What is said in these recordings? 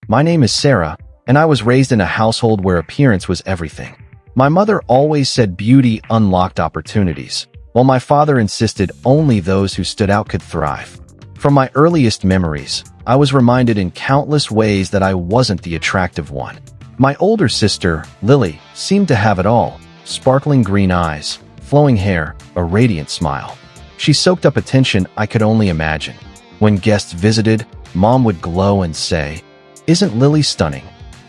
My name is Sarah, and I was raised in a household where appearance was everything. My mother always said beauty unlocked opportunities, while my father insisted only those who stood out could thrive. From my earliest memories, I was reminded in countless ways that I wasn't the attractive one. My older sister, Lily, seemed to have it all: sparkling green eyes, flowing hair, a radiant smile. She soaked up attention I could only imagine. When guests visited, Mom would glow and say, "Isn't Lily stunning?"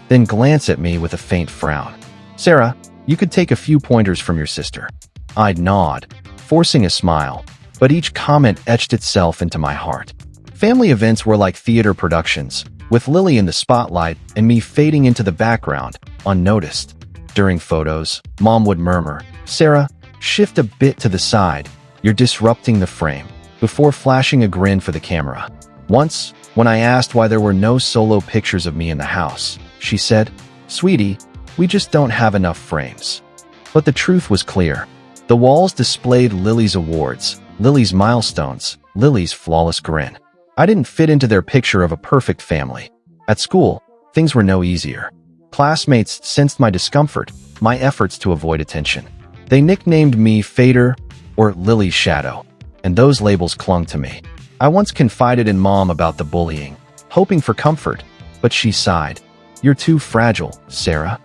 Then glance at me with a faint frown. "Sarah, you could take a few pointers from your sister." I'd nod, forcing a smile, but each comment etched itself into my heart. Family events were like theater productions, with Lily in the spotlight and me fading into the background, unnoticed. During photos, Mom would murmur, "Sarah, shift a bit to the side. You're disrupting the frame," before flashing a grin for the camera. Once, when I asked why there were no solo pictures of me in the house, she said, "Sweetie, we just don't have enough frames." But the truth was clear. The walls displayed Lily's awards, Lily's milestones, Lily's flawless grin. I didn't fit into their picture of a perfect family. At school, things were no easier. Classmates sensed my discomfort, my efforts to avoid attention. They nicknamed me Fader or Lily's Shadow, and those labels clung to me. I once confided in Mom about the bullying, hoping for comfort, but she sighed. "You're too fragile, Sarah."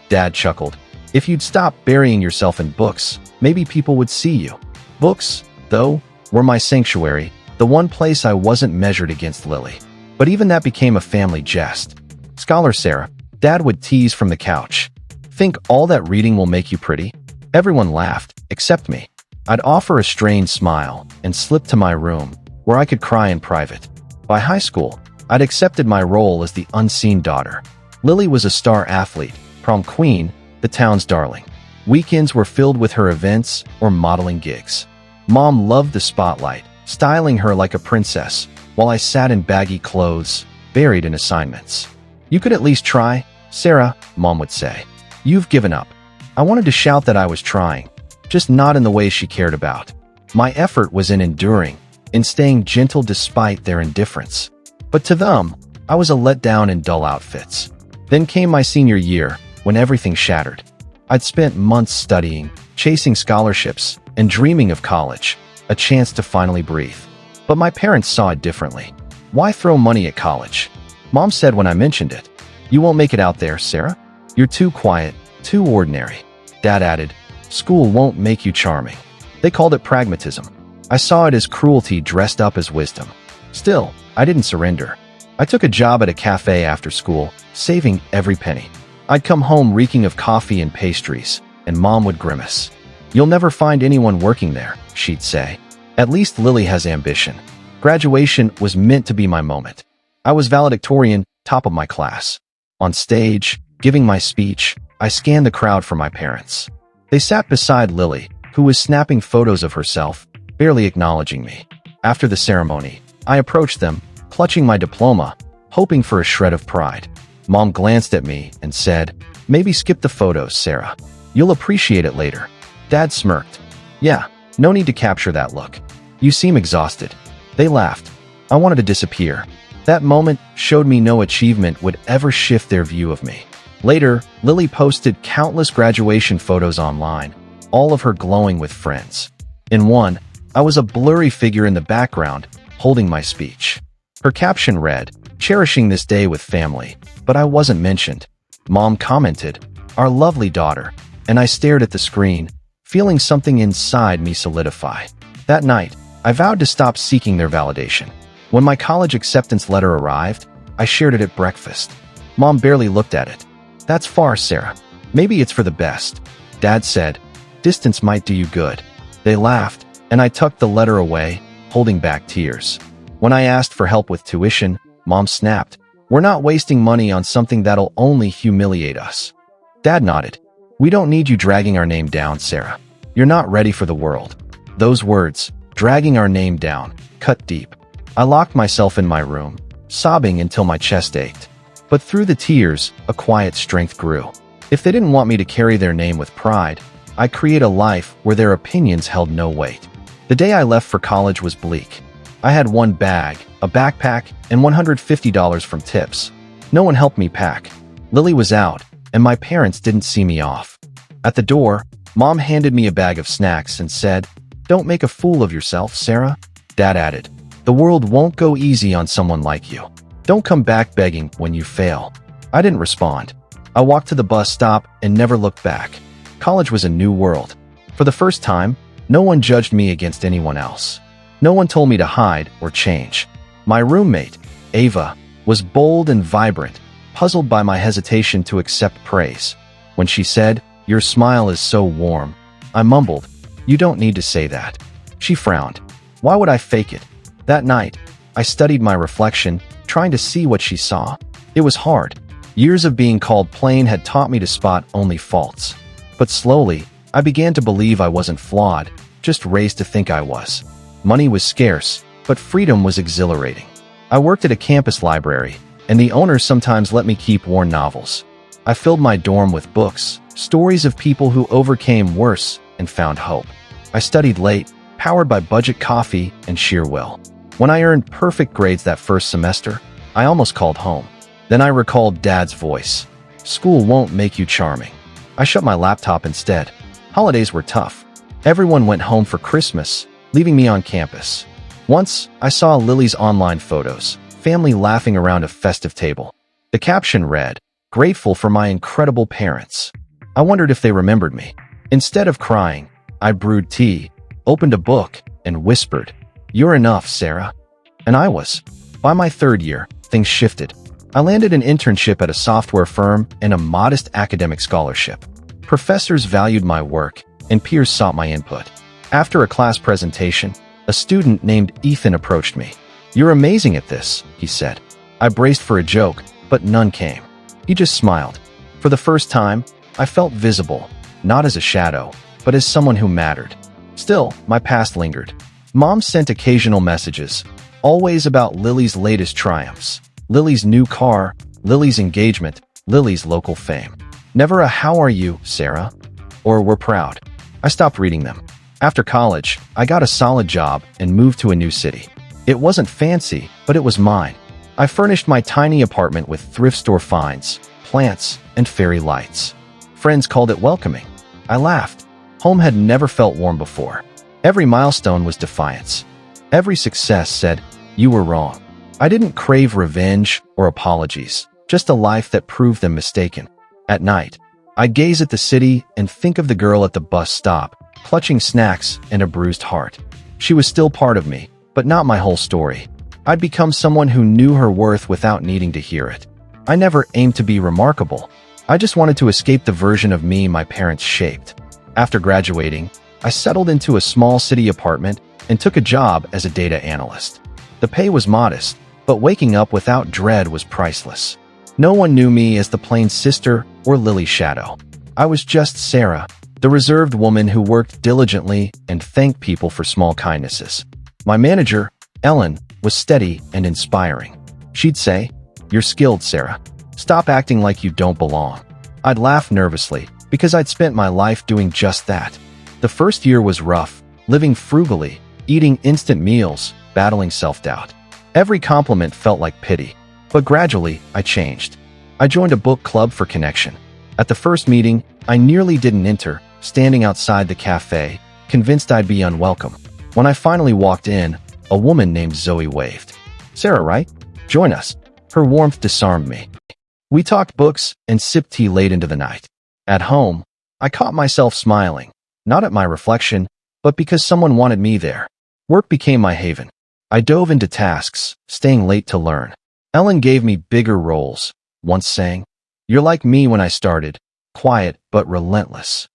Dad chuckled. "If you'd stop burying yourself in books, maybe people would see you." Books, though, were my sanctuary, the one place I wasn't measured against Lily. But even that became a family jest. "Scholar Sarah," Dad would tease from the couch. "Think all that reading will make you pretty?" Everyone laughed, except me. I'd offer a strained smile and slip to my room, where I could cry in private. By high school, I'd accepted my role as the unseen daughter. Lily was a star athlete, prom queen, the town's darling. Weekends were filled with her events or modeling gigs. Mom loved the spotlight, styling her like a princess, while I sat in baggy clothes, buried in assignments. "You could at least try, Sarah," Mom would say. "You've given up." I wanted to shout that I was trying, just not in the way she cared about. My effort was in enduring, in staying gentle despite their indifference. But to them, I was a letdown in dull outfits. Then came my senior year, when everything shattered. I'd spent months studying, chasing scholarships, and dreaming of college, a chance to finally breathe. But my parents saw it differently. "Why throw money at college?" Mom said when I mentioned it. "You won't make it out there, Sarah. You're too quiet, too ordinary." Dad added, "School won't make you charming." They called it pragmatism. I saw it as cruelty dressed up as wisdom. Still, I didn't surrender. I took a job at a cafe after school, saving every penny. I'd come home reeking of coffee and pastries, and Mom would grimace. "You'll never find anyone working there," she'd say. "At least Lily has ambition." Graduation was meant to be my moment. I was valedictorian, top of my class. On stage, giving my speech, I scanned the crowd for my parents. They sat beside Lily, who was snapping photos of herself, barely acknowledging me. After the ceremony, I approached them, clutching my diploma, hoping for a shred of pride. Mom glanced at me and said, "Maybe skip the photos, Sarah. You'll appreciate it later." Dad smirked. "Yeah, no need to capture that look. You seem exhausted." They laughed. I wanted to disappear. That moment showed me no achievement would ever shift their view of me. Later, Lily posted countless graduation photos online, all of her glowing with friends. In one, I was a blurry figure in the background, holding my speech. Her caption read, "Cherishing this day with family," but I wasn't mentioned. Mom commented, "Our lovely daughter," and I stared at the screen, feeling something inside me solidify. That night, I vowed to stop seeking their validation. When my college acceptance letter arrived, I shared it at breakfast. Mom barely looked at it. "That's far, Sarah. Maybe it's for the best." Dad said, "Distance might do you good." They laughed, and I tucked the letter away, holding back tears. When I asked for help with tuition, Mom snapped, "We're not wasting money on something that'll only humiliate us." Dad nodded. "We don't need you dragging our name down, Sarah. You're not ready for the world." Those words, dragging our name down, cut deep. I locked myself in my room, sobbing until my chest ached. But through the tears, a quiet strength grew. If they didn't want me to carry their name with pride, I'd create a life where their opinions held no weight. The day I left for college was bleak. I had one bag, a backpack, and $150 from tips. No one helped me pack. Lily was out, and my parents didn't see me off. At the door, Mom handed me a bag of snacks and said, "Don't make a fool of yourself, Sarah." Dad added, "The world won't go easy on someone like you. Don't come back begging when you fail." I didn't respond. I walked to the bus stop and never looked back. College was a new world. For the first time, no one judged me against anyone else. No one told me to hide or change. My roommate, Ava, was bold and vibrant, puzzled by my hesitation to accept praise. When she said, "Your smile is so warm," I mumbled, "You don't need to say that." She frowned. Why would I fake it? That night, I studied my reflection, trying to see what she saw. It was hard. Years of being called plain had taught me to spot only faults. But slowly, I began to believe I wasn't flawed, just raised to think I was. Money was scarce, but freedom was exhilarating. I worked at a campus library, and the owners sometimes let me keep worn novels. I filled my dorm with books, stories of people who overcame worse and found hope. I studied late, powered by budget coffee and sheer will. When I earned perfect grades that first semester, I almost called home. Then I recalled Dad's voice. "School won't make you charming." I shut my laptop instead. Holidays were tough. Everyone went home for Christmas, leaving me on campus. Once, I saw Lily's online photos, family laughing around a festive table. The caption read, "Grateful for my incredible parents." I wondered if they remembered me. Instead of crying, I brewed tea, opened a book, and whispered, "You're enough, Sarah." And I was. By my third year, things shifted. I landed an internship at a software firm and a modest academic scholarship. Professors valued my work, and peers sought my input. After a class presentation, a student named Ethan approached me. "You're amazing at this," he said. I braced for a joke, but none came. He just smiled. For the first time, I felt visible, not as a shadow, but as someone who mattered. Still, my past lingered. Mom sent occasional messages, always about Lily's latest triumphs. Lily's new car, Lily's engagement, Lily's local fame. Never a "How are you, Sarah?" or "We're proud." I stopped reading them. After college, I got a solid job and moved to a new city. It wasn't fancy, but it was mine. I furnished my tiny apartment with thrift store finds, plants, and fairy lights. Friends called it welcoming. I laughed. Home had never felt warm before. Every milestone was defiance. Every success said, "You were wrong." I didn't crave revenge or apologies, just a life that proved them mistaken. At night, I'd gaze at the city and think of the girl at the bus stop, clutching snacks and a bruised heart. She was still part of me, but not my whole story. I'd become someone who knew her worth without needing to hear it. I never aimed to be remarkable. I just wanted to escape the version of me my parents shaped. After graduating, I settled into a small city apartment and took a job as a data analyst. The pay was modest, but waking up without dread was priceless. No one knew me as the plain sister or Lily's shadow. I was just Sarah, the reserved woman who worked diligently and thanked people for small kindnesses. My manager, Ellen, was steady and inspiring. She'd say, "You're skilled, Sarah. Stop acting like you don't belong." I'd laugh nervously because I'd spent my life doing just that. The first year was rough, living frugally, eating instant meals, battling self-doubt. Every compliment felt like pity. But gradually, I changed. I joined a book club for connection. At the first meeting, I nearly didn't enter, standing outside the cafe, convinced I'd be unwelcome. When I finally walked in, a woman named Zoe waved. "Sarah, right? Join us." Her warmth disarmed me. We talked books and sipped tea late into the night. At home, I caught myself smiling, not at my reflection, but because someone wanted me there. Work became my haven. I dove into tasks, staying late to learn. Ellen gave me bigger roles, once saying, "You're like me when I started, quiet but relentless."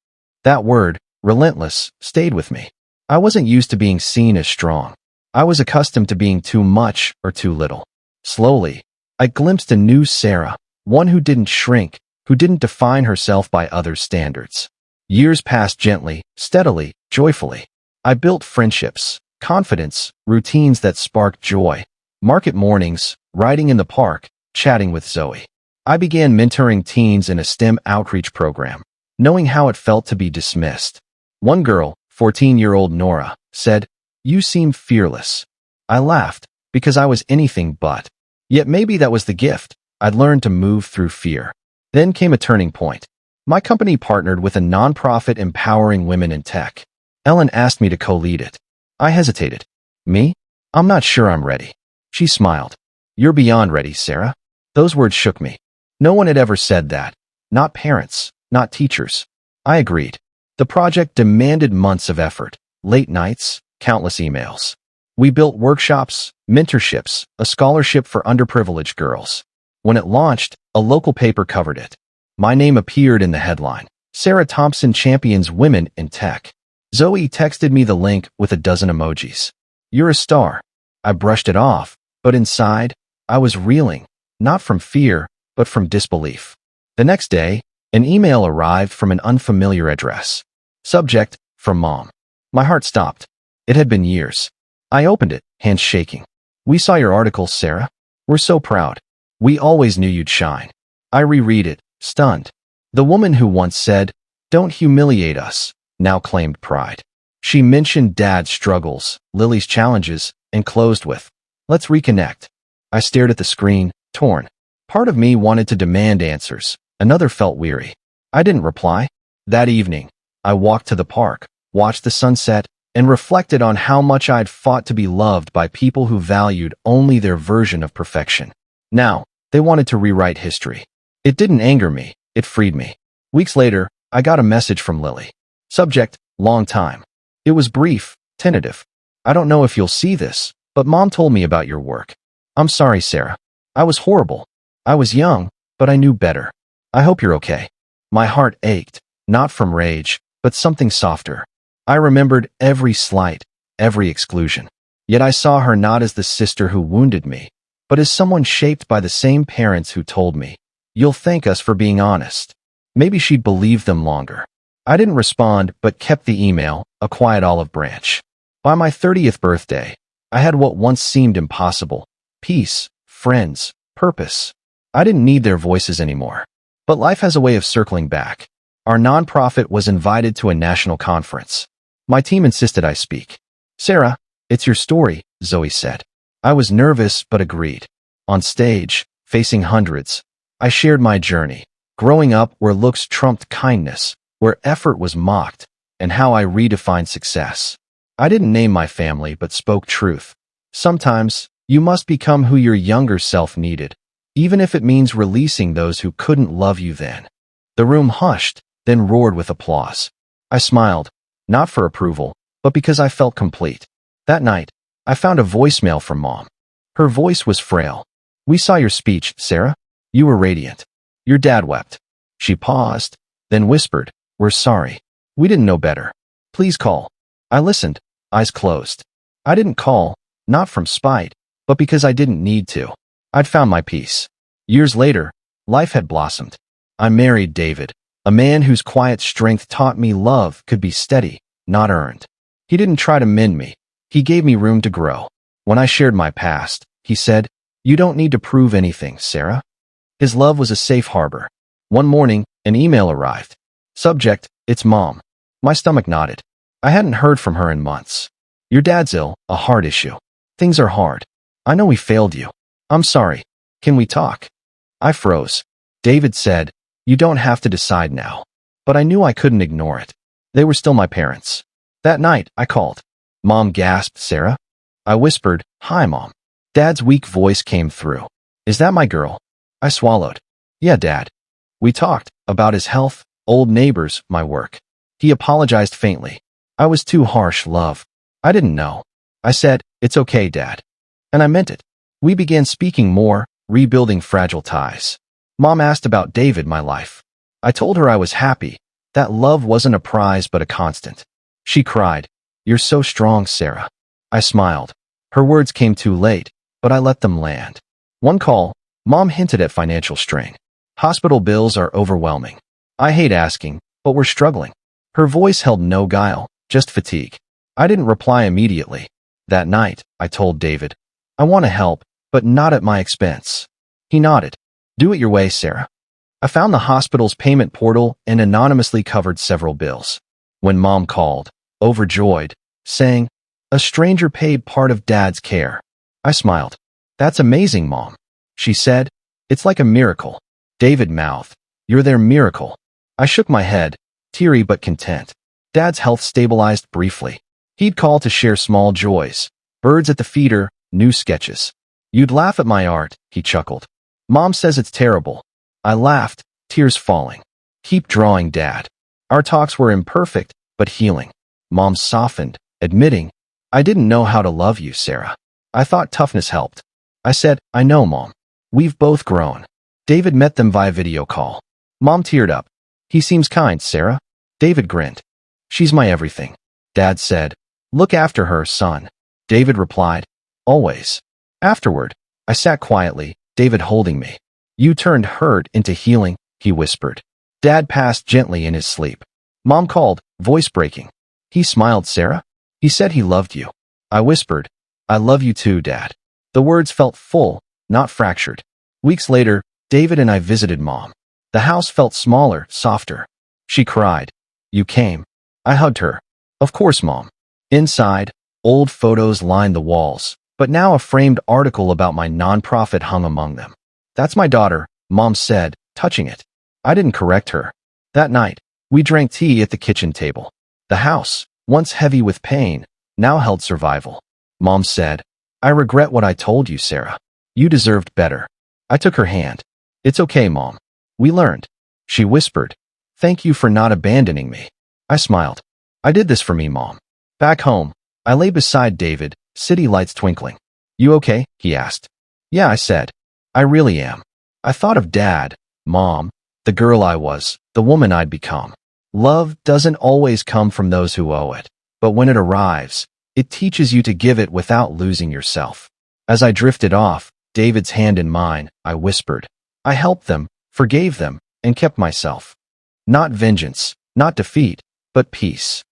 That word, relentless, stayed with me. I wasn't used to being seen as strong. I was accustomed to being too much or too little. Slowly, I glimpsed a new Sarah, one who didn't shrink, who didn't define herself by others' standards. Years passed gently, steadily, joyfully. I built friendships, confidence, routines that sparked joy. Market mornings, riding in the park, chatting with Zoe. I began mentoring teens in a STEM outreach program, knowing how it felt to be dismissed. One girl, 14-year-old Nora, said, "You seem fearless." I laughed, because I was anything but. Yet maybe that was the gift. I'd learned to move through fear. Then came a turning point. My company partnered with a nonprofit empowering women in tech. Ellen asked me to co-lead it. I hesitated. Me? I'm not sure I'm ready. She smiled. You're beyond ready, Sarah. Those words shook me. No one had ever said that. Not parents, not teachers. I agreed. The project demanded months of effort, late nights, countless emails. We built workshops, mentorships, a scholarship for underprivileged girls. When it launched, a local paper covered it. My name appeared in the headline. Sarah Thompson champions women in tech. Zoe texted me the link with a dozen emojis. You're a star. I brushed it off, but inside, I was reeling, not from fear, but from disbelief. The next day, an email arrived from an unfamiliar address. Subject, from Mom. My heart stopped. It had been years. I opened it, hands shaking. We saw your article, Sarah. We're so proud. We always knew you'd shine. I reread it, stunned. The woman who once said, "Don't humiliate us," now claimed pride. She mentioned Dad's struggles, Lily's challenges, and closed with, "Let's reconnect." I stared at the screen, torn. Part of me wanted to demand answers. Another felt weary. I didn't reply. That evening, I walked to the park, watched the sunset, and reflected on how much I'd fought to be loved by people who valued only their version of perfection. Now, they wanted to rewrite history. It didn't anger me, it freed me. Weeks later, I got a message from Lily. Subject, long time. It was brief, tentative. I don't know if you'll see this, but Mom told me about your work. I'm sorry, Sarah. I was horrible. I was young, but I knew better. I hope you're okay. My heart ached, not from rage, but something softer. I remembered every slight, every exclusion. Yet I saw her not as the sister who wounded me, but as someone shaped by the same parents who told me, "You'll thank us for being honest." Maybe she'd believed them longer. I didn't respond, but kept the email, a quiet olive branch. By my 30th birthday, I had what once seemed impossible: peace, friends, purpose. I didn't need their voices anymore. But life has a way of circling back. Our nonprofit was invited to a national conference. My team insisted I speak. "Sarah, it's your story," Zoe said. I was nervous but agreed. On stage, facing hundreds, I shared my journey, growing up where looks trumped kindness, where effort was mocked, and how I redefined success. I didn't name my family but spoke truth. Sometimes, you must become who your younger self needed, even if it means releasing those who couldn't love you then. The room hushed, then roared with applause. I smiled, not for approval, but because I felt complete. That night, I found a voicemail from Mom. Her voice was frail. "We saw your speech, Sarah. You were radiant. Your dad wept." She paused, then whispered, "We're sorry. We didn't know better. Please call." I listened, eyes closed. I didn't call, not from spite, but because I didn't need to. I'd found my peace. Years later, life had blossomed. I married David, a man whose quiet strength taught me love could be steady, not earned. He didn't try to mend me. He gave me room to grow. When I shared my past, he said, "You don't need to prove anything, Sarah." His love was a safe harbor. One morning, an email arrived. Subject, it's Mom. My stomach nodded. I hadn't heard from her in months. "Your dad's ill, a heart issue. Things are hard. I know we failed you. I'm sorry. Can we talk?" I froze. David said, "You don't have to decide now." But I knew I couldn't ignore it. They were still my parents. That night, I called. Mom gasped, "Sarah?" I whispered, "Hi, Mom." Dad's weak voice came through. "Is that my girl?" I swallowed. "Yeah, Dad." We talked about his health, old neighbors, my work. He apologized faintly. "I was too harsh, love. I didn't know." I said, "It's okay, Dad." And I meant it. We began speaking more, rebuilding fragile ties. Mom asked about David, my life. I told her I was happy, that love wasn't a prize but a constant. She cried, "You're so strong, Sarah." I smiled. Her words came too late, but I let them land. One call, Mom hinted at financial strain. "Hospital bills are overwhelming. I hate asking, but we're struggling." Her voice held no guile, just fatigue. I didn't reply immediately. That night, I told David, "I want to help, but not at my expense." He nodded. "Do it your way, Sarah." I found the hospital's payment portal and anonymously covered several bills. When Mom called, overjoyed, saying, "A stranger paid part of Dad's care," I smiled. "That's amazing, Mom," she said. It's like a miracle. David mouthed. You're their miracle. I shook my head, teary but content. Dad's health stabilized briefly. He'd call to share small joys. Birds at the feeder, new sketches. You'd laugh at my art, he chuckled. Mom says it's terrible. I laughed, tears falling. Keep drawing, Dad. Our talks were imperfect, but healing. Mom softened, admitting, I didn't know how to love you, Sarah. I thought toughness helped. I said, I know, Mom. We've both grown. David met them via video call. Mom teared up. He seems kind, Sarah. David grinned. She's my everything. Dad said, look after her, son. David replied, always. Afterward, I sat quietly, David holding me. You turned hurt into healing, he whispered. Dad passed gently in his sleep. Mom called, voice breaking. He smiled, Sarah. He said he loved you. I whispered, I love you too, Dad. The words felt full, not fractured. Weeks later, David and I visited Mom. The house felt smaller, softer. She cried. You came. I hugged her. Of course, Mom. Inside, old photos lined the walls, but now a framed article about my nonprofit hung among them. That's my daughter, Mom said, touching it. I didn't correct her. That night, we drank tea at the kitchen table. The house, once heavy with pain, now held survival. Mom said, I regret what I told you, Sarah. You deserved better. I took her hand. It's okay, Mom. We learned. She whispered, thank you for not abandoning me. I smiled. I did this for me, Mom. Back home, I lay beside David, city lights twinkling. You okay? He asked. Yeah, I said. I really am. I thought of Dad, Mom, the girl I was, the woman I'd become. Love doesn't always come from those who owe it, but when it arrives, it teaches you to give it without losing yourself. As I drifted off, David's hand in mine, I whispered. I helped them, forgave them, and kept myself. Not vengeance, not defeat, but peace.